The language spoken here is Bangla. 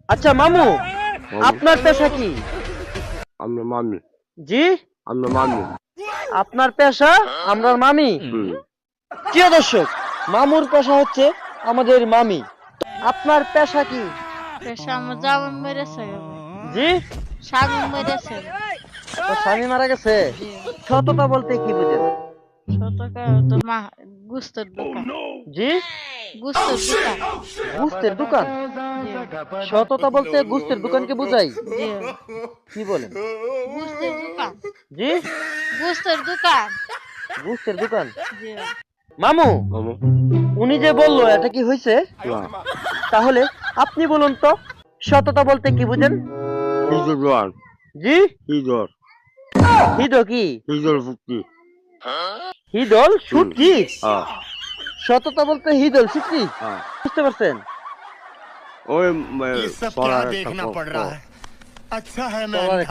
আচ্ছা মামু, মামু। আপনার পেশা কি? আমরা মামি জি, আমরা মামি আপনার পেশা আমরার মামি। হুম। প্রিয় দর্শক, মামুর পেশা হচ্ছে আমাদের মামি। আপনার পেশা কি? পেশা আমার জামাই মেরেছে গেছে। জি, স্বামী মেরেছে। আপনার স্বামী মারা গেছে। জি। সততা বলতে কি বুঝেন? ছোটকা তো মা গুস্তের দোকান। জি, গুস্তের দোকান। গুস্তের দোকান। জি। সততা বলতে গুস্তের দোকানকে বুঝাই। জি। কি বলেন? গুস্তের দোকান। জি, গুস্তের দোকান। গুস্তের দোকান। জি। মামু, মামু উনি যে বললো এটা কি হয়েছে? না তাহলে আপনি বলুন তো, সততা বলতে কি বুঝেন? হিজর জোয়ার জি, হিজর হিদ কি? হিজর ফুকি হিদল শুটকি। হ্যাঁ সততা বলতে হিদল শুটকি। হ্যাঁ বুঝতে পারছেন? ওই ये सब क्या পড়ার একটা देखना पड़ ক- रहा ক- है अच्छा है मैं চলার अंधा একটা